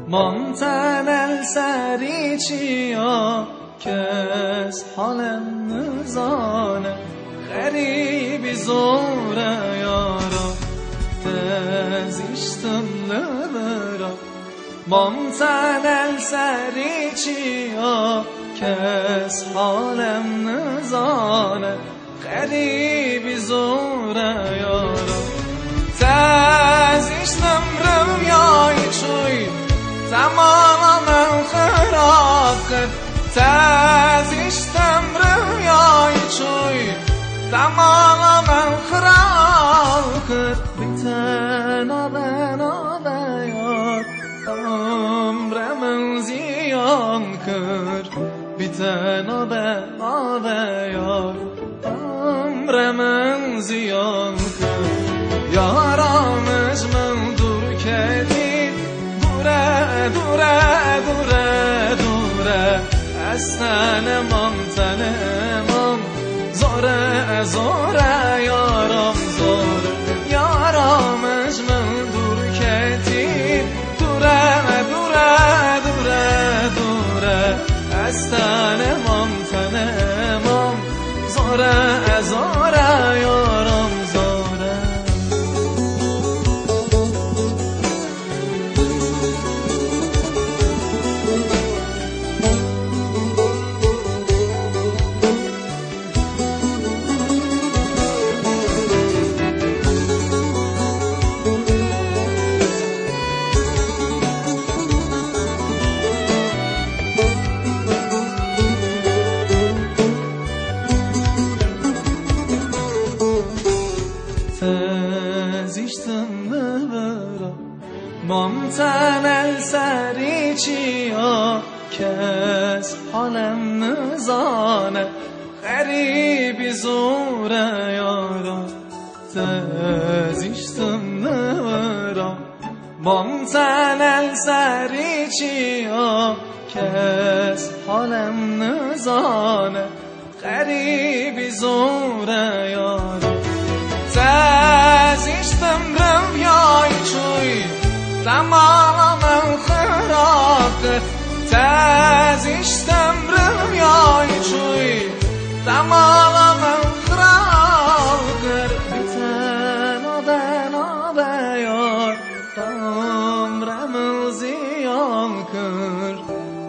مامتن سری چیا کس حالم نزانه غریبی زوره یارا تزیشتم نبرا مامتن سری چیا کس حالم نزانه غریبی زوره یارا تزیشتم رویای چوی تمامم خراب کرد تزیشتم رویای چوی تمامم خراب کرد بیتنا بنا یار عمرم زیان کرد بیتنا بنا یار عمرم زیان کرد یارامش من دور کردی دوره دوره دوره دوره از تنمم تنمم زوره زوره یارم زوره یارامش من دور کردی دوره دوره دوره دوره از تنمم تنمم زوره زوره یارم زوره تزیشتم نبرا مامتن سری چیا کس حالم نزانه غریبی زوره یارا تزیشتم نبرا مامتن سری چیا کس حالم نزانه غریبی زوره یارا تزیشتم رویای چوی تمامم خراب کرد تزیشتم رویای چوی تمامم خراب کرد بیتنا بنا بیار عمرم زیان کرد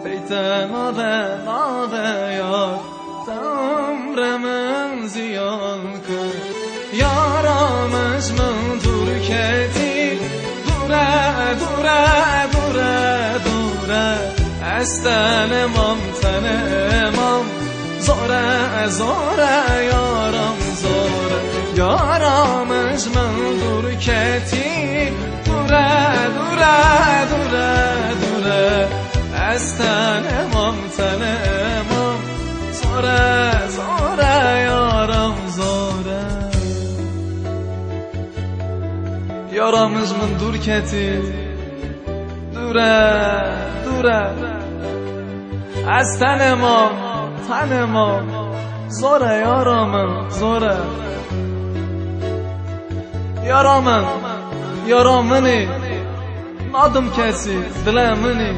بیتنا بنا بیار عمرم زیان کرد یارامش من دور کردی دوره دوره دوره دوره از تنمم تنمم زوره زوره یارم زوره یارامش من دور کردی دوره دوره دوره دوره از تنمم تنمم زوره زوره یارم زوره یارامش من دور کتی دوره دوره از تنمم زوره یارامم زوره یارامنی نادم کسی دلمنی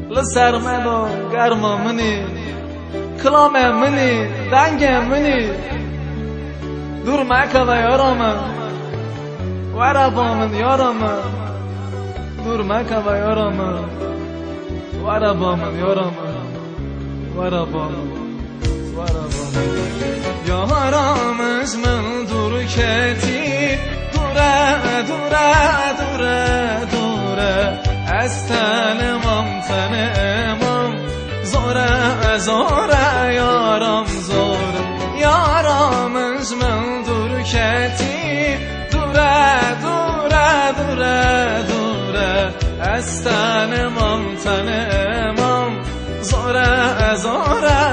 لسر منو گرمامنی کلاممنی دنگمنی دور مکه یارامم ورابامن یارامم دور مکه و یارامم ورابامن یارامم ورابامن یارامش من دور کتی دوره دوره دوره دوره از تنمم زوره زوره یارم زوره یارامش من دور کتی دوره دوره دوره دوره از تنمم زوره زوره